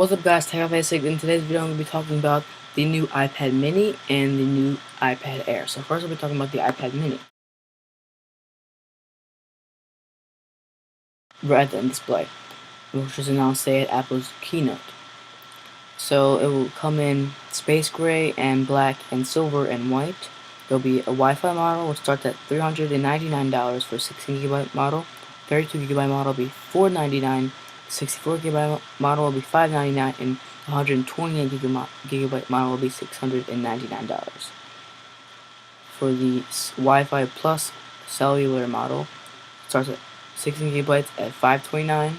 What's up guys, Tech Basic. In today's video I'm going to be talking about the new iPad mini and the new iPad Air. So first I'll be talking about the iPad mini. Retina display, which was announced today at Apple's keynote. So it will come in space gray and black and silver and white. There'll be a Wi-Fi model which starts at $399 for 16GB model. 32GB model will be $499. 64GB model will be $599, and 128GB model will be $699. For the Wi-Fi Plus cellular model, starts at 16GB at $529.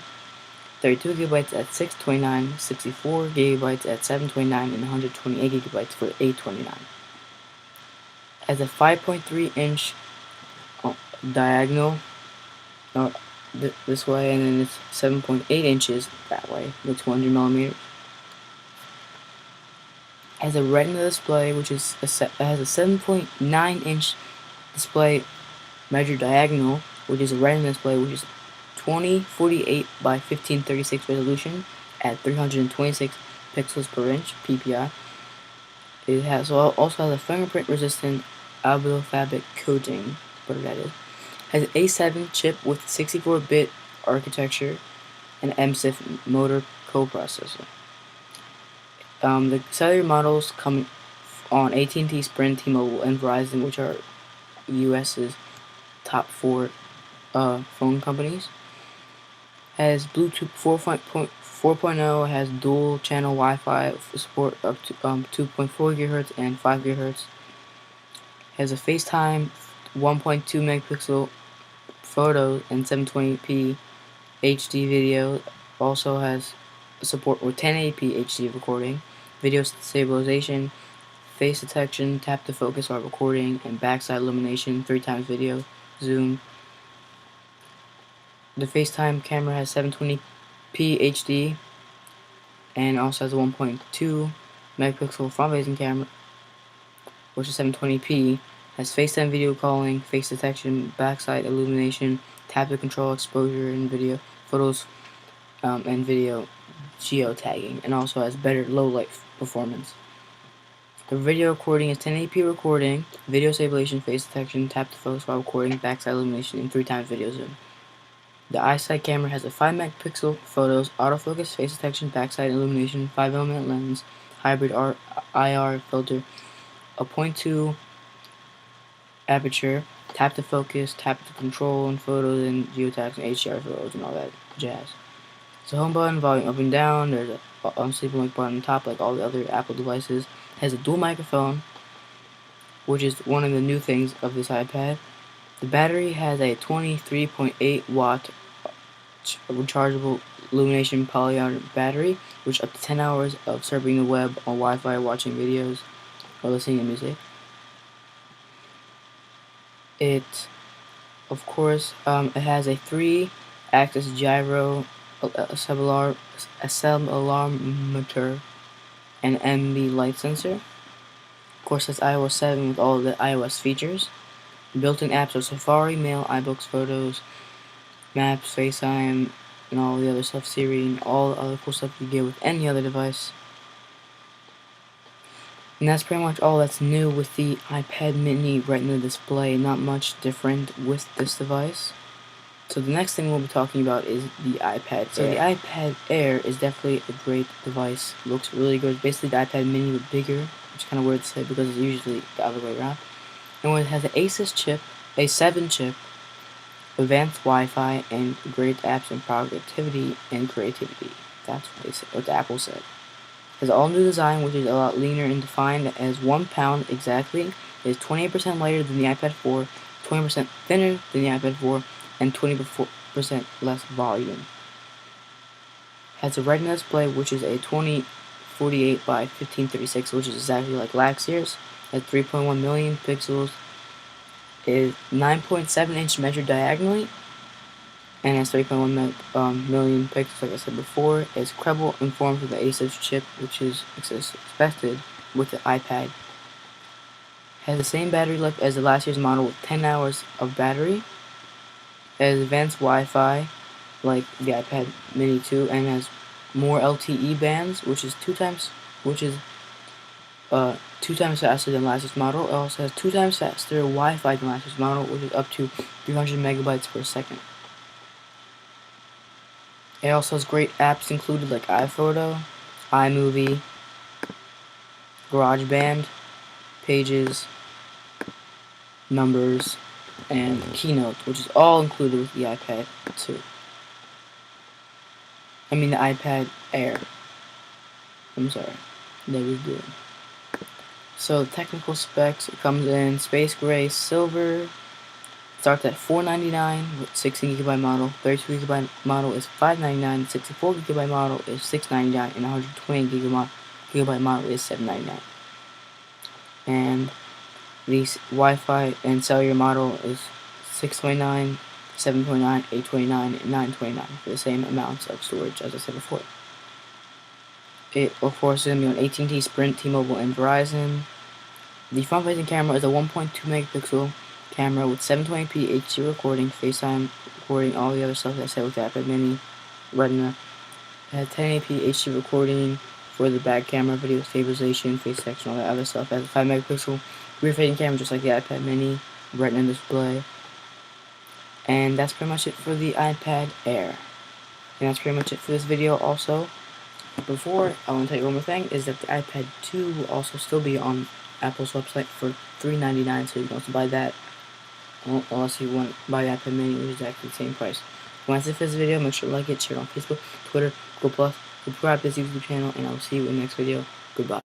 32GB at $629, 64GB at $729, and 128GB for $829. As a 5.3-inch diagonal this way, and then it's 7.8 inches that way with 200mm. Has a Retina display, which is has a 7.9-inch display measured diagonal, which is a Retina display, which is 2048 by 1536 resolution at 326 pixels per inch PPI. It also has a fingerprint resistant alveolar coating, whatever that is. Has an A7 chip with 64-bit architecture and MSIF motor coprocessor. The cellular models come on AT&T, Sprint, T-Mobile, and Verizon, which are US's top 4 phone companies. Has Bluetooth 4.0, has dual channel Wi-Fi support up to 2.4 GHz and 5 GHz. Has a FaceTime 1.2 megapixel photo and 720p HD video. Also has support with 1080p HD recording, video stabilization, face detection, tap to focus while recording, and backside illumination, 3x video zoom. The FaceTime camera has 720p HD and also has a 1.2 megapixel front-facing camera, which is 720p. Has FaceTime video calling, face detection, backside illumination, tap to control exposure in video, photos, and video geotagging, and also has better low light performance. The video recording is 1080p recording, video stabilization, face detection, tap to focus while recording, backside illumination, and 3x video zoom. The iSight camera has a 5 megapixel photos, autofocus, face detection, backside illumination, 5mm lens, hybrid IR filter, a 0.2 aperture, tap to focus, tap to control in photos, and geotags and HDR photos and all that jazz. So home button, volume up and down. There's a sleep and wake button on top like all the other Apple devices. Has a dual microphone, which is one of the new things of this iPad. The battery has a 23.8 watt rechargeable illumination polygon battery, which up to 10 hours of surfing the web on Wi-Fi, watching videos, or listening to music. It has a 3-axis gyro, accelerometer, and NB light sensor. Of course, it's iOS 7 with all the iOS features. Built-in apps are Safari, Mail, iBooks, Photos, Maps, FaceTime, and all the other stuff, Siri, and all the other cool stuff you get with any other device. And that's pretty much all that's new with the iPad mini Retina display. Not much different with this device. So the next thing we'll be talking about is the iPad Air. So the iPad Air is definitely a great device. Looks really good. It's basically the iPad mini but bigger, which is kind of weird to say because it's usually the other way around. And it has an Asus chip, a 7 chip, advanced Wi-Fi, and great apps and productivity and creativity. That's what Apple said. Has all new design, which is a lot leaner and defined. It has 1 pound exactly. It is 28% lighter than the iPad 4, 20% thinner than the iPad 4, and 20% less volume. Has a Retina display, which is a 2048 by 1536, which is exactly like last year's. Has 3.1 million pixels. Is 9.7 inch measured diagonally, and has 3.1 million pixels, like I said before. It's credible and formed with the Asus chip, which is expected with the iPad. Has the same battery life as the last year's model with 10 hours of battery. Has advanced Wi-Fi like the iPad mini 2, and has more LTE bands, which is two times faster than last year's model. It also has 2 times faster Wi-Fi than last year's model, which is up to 300 megabytes per second. It also has great apps included like iPhoto, iMovie, GarageBand, Pages, Numbers, and Keynote, which is all included with the iPad 2. I mean the iPad Air. I'm sorry. That was good. So technical specs, it comes in space gray silver. Starts at $499 with 16GB model. 32GB model is $599. 64GB model is $699, and 128GB model is $799. And the Wi-Fi and cellular model is $629, $729, $829, and $929 for the same amounts of storage as I said before. It, of course, is going to be on AT&T, Sprint, T-Mobile, and Verizon. The front-facing camera is a 1.2 megapixel camera with 720p HD recording, FaceTime recording, all the other stuff that I said with the iPad Mini Retina. It has 1080p HD recording for the back camera, video stabilization, face detection, all that other stuff. It has a 5 megapixel rear-facing camera just like the iPad Mini Retina display. And that's pretty much it for the iPad Air. And that's pretty much it for this video also. Before, I want to tell you one more thing, is that the iPad 2 will also still be on Apple's website for $399, so you can also buy that, unless you want to buy the iPad Mini, which is actually the same price. If you want to see this video, make sure to like it, share it on Facebook, Twitter, Google+, subscribe to this YouTube channel, and I will see you in the next video. Goodbye.